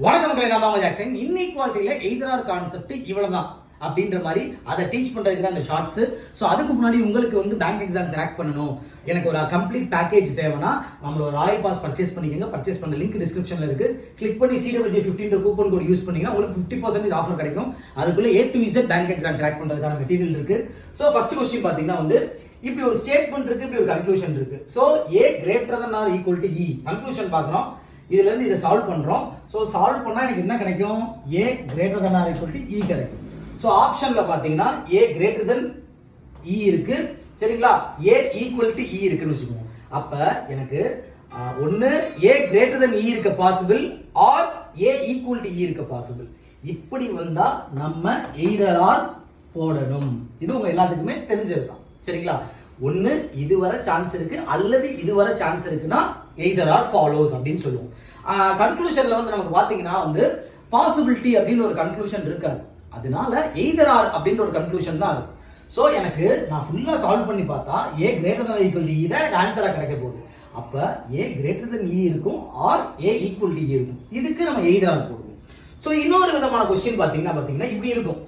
வணக்கம் மக்களே, நான் தான் ஜாக்சன். இன்இக்வாலிட்டியில எய்தர் ஆர் கான்செப்ட் இவ்வளவுதான் அப்படின்ற மாதிரி அதை டீச் பண்றதுக்கு தான் இந்த ஷார்ட்ஸ். ஸோ அதுக்கு முன்னாடி உங்களுக்கு வந்து பேங்க் எக்ஸாம் கிராக் பண்ணணும், எனக்கு ஒரு கம்ப்ளீட் பேக்கேஜ் தேவைன்னா நம்மளோட ராயல் பாஸ் பர்ச்சேஸ் பண்ணிக்கோங்க. பர்ச்சேஸ் பண்ண லிங்க் டிஸ்கிரிப்ஷன்ல இருக்கு. கிளிக் பண்ணி CWJ15 கூப்பன் கோட் யூஸ் பண்ணீங்கன்னா உங்களுக்கு 50% ஆஃபர் கிடைக்கும். அதுக்குள்ள A to Z bank exam crack பண்றதுக்கான மெட்டீரியல் இருக்கு. ஸோ ஃபர்ஸ்ட் கொஸ்டின் பாத்தீங்கன்னா வந்து இப்படி ஒரு ஸ்டேட்மெண்ட் இருக்கு, இப்படி ஒரு கன்க்ளூஷன் இருக்கு. So A greater than or equal to E conclusion பார்க்குறோம். இதுல இருந்து இதை சால்வ் பண்றோம். சோ சால்வ் பண்ணா எனக்கு என்ன கிடைக்கும்? A greater than or equal to E கிடைக்கும். சோ ஆப்ஷன்ல பாத்தீங்கன்னா A greater than E இருக்கு, சரிங்களா? A equal to E இருக்குன்னு வச்சுக்கோங்க. அப்ப எனக்கு ஒன்னு A greater than E இருக்க possible or A equal to E இருக்க பாசிபிள். இப்படி வந்தா நம்ம either or போடணும். இது உங்க எல்லாத்துக்குமே தெரிஞ்சதுதான், சரிங்களா? ஒன்னு இது வர சான்ஸ் இருக்கு அல்லது இது வர சான்ஸ் இருக்குன்னா either or follows அப்படின்னு சொல்லுவோம். கன்க்ளூஷன்ல வந்து நமக்கு பாத்தீங்கன்னா வந்து பாசிபிலிட்டி அப்படின்னு ஒரு கன்க்ளூஷன் இருக்காது. அதனால either or அப்படின்ற ஒரு கன்க்ளூஷன் தான் இருக்கும். சோ எனக்கு நான் ஃபுல்லா சால்வ் பண்ணி பார்த்தா A greater than or equal to E தான் எனக்கு ஆன்சரா கிடைக்க போகுது. அப்ப A greater than E இருக்கும் or A equal to E இருக்கும். இதுக்கு நம்ம either or போடுவோம். சோ இன்னொரு விதமான क्वेश्चन பாத்தீங்கன்னா இப்படி இருக்கும்.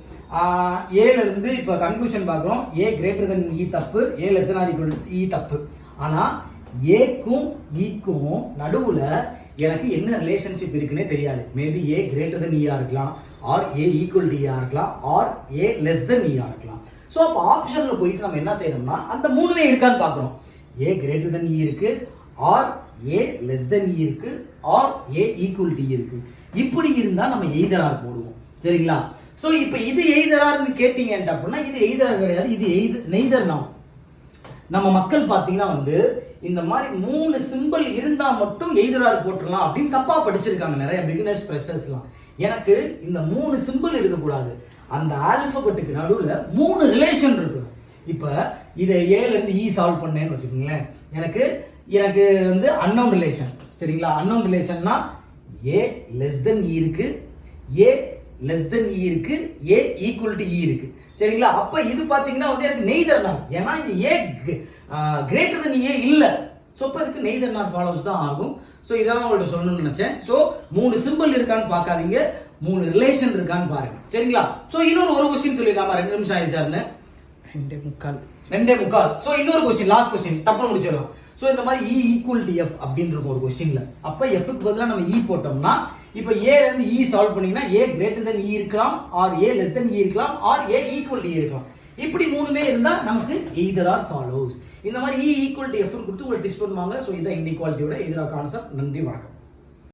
ஏல இருந்து இப்ப கன்க்ளூஷன் பார்க்கிறோம். A greater than E தப்பு, A less than or equal to E தப்பு. ஆனா ஏக்கும் ஈக்கும் நடுவுல எனக்கு என்ன ரிலேஷன்ஷிப் இருக்குன்னே தெரியாது. Maybe A greater than E இருக்கலாம், or A equal to E இருக்கலாம், or A less than E இருக்கலாம். ஸோ அப்போ ஆப்ஷன்ல போயிட்டு நம்ம என்ன செய்யணும்னா அந்த மூணுமே இருக்கான்னு பார்க்குறோம். A greater than E இருக்கு, or A less than E இருக்கு, or A equal to E இருக்கு. இப்படி இருந்தா நம்ம either or போடுவோம், சரிங்களா? ஸோ இப்போ இது either orன்னு கேட்டீங்க அப்படின்னா இது either or கிடையாது, இது neither now. நம்ம மக்கள் பார்த்தீங்கன்னா வந்து இந்த மாதிரி 3 சிம்பிள் இருந்தா மட்டும் either or போட்டுடலாம் அப்படின்னு தப்பா படிச்சிருக்காங்க நிறைய பிகினர்ஸ் ஃப்ரெஷர்ஸ்லாம். எனக்கு இந்த 3 சிம்பிள் இருக்கக்கூடாது, அந்த ஆல்பபெட்டுக்கு நடுவில் 3 ரிலேஷன் இருக்கணும். இப்போ இதை ஏல இருந்து E சால்வ் பண்ணேன்னு வச்சுக்கோங்களேன், எனக்கு வந்து அன்னோன் ரிலேஷன், சரிங்களா? அன்னோன் ரிலேஷன்னா A less than E இருக்கு, A less than E இருக்கு, A equal to E இருக்கு, சரிங்களா? அப்ப இது பாத்தீங்கன்னா வந்து எனக்கு நெய்தர் நாட், ஏன்னா இந்த A greater than E இல்ல. சோ அப்ப இதுக்கு நெய்தர் நாட் ஃபாலோஸ் தான் ஆகும். சோ இதான் உங்கள்ட்ட சொல்லணும்னு நினைச்சேன். சோ 3 சிம்பிள் இருக்கான்னு பார்க்காதீங்க, 3 ரிலேஷன் இருக்கான்னு பாருங்க, சரிங்களா? சோ இன்னொரு क्वेश्चन சொல்லிடலாமா? 2 நிமிஷம் ஆயிடுச்சாருன்னு 2.25. சோ இன்னொரு क्वेश्चन, லாஸ்ட் क्वेश्चन டப்புன்னு முடிச்சிடலாம். சோ இந்த மாதிரி E equal to F அப்படின்ற ஒரு क्वेश्चनல அப்ப F க்கு பதிலா நம்ம E போட்டோம்னா இப்போ A ல இருந்து E சால்வ் பண்ணீங்கன்னா A greater than E இருக்கலாம், or A less than E இருக்கலாம், or A equal to E இருக்கலாம். இப்படி மூணுமே இருந்தா நமக்கு either or follows. இந்த மாதிரி E equal to F கொடுத்து உங்களுக்கு டிஸ்ட் பண்ணுவாங்க. சோ இதான் இன்இக்வாலிட்டியோட either or கான்செப்ட். நன்றி, வணக்கம்.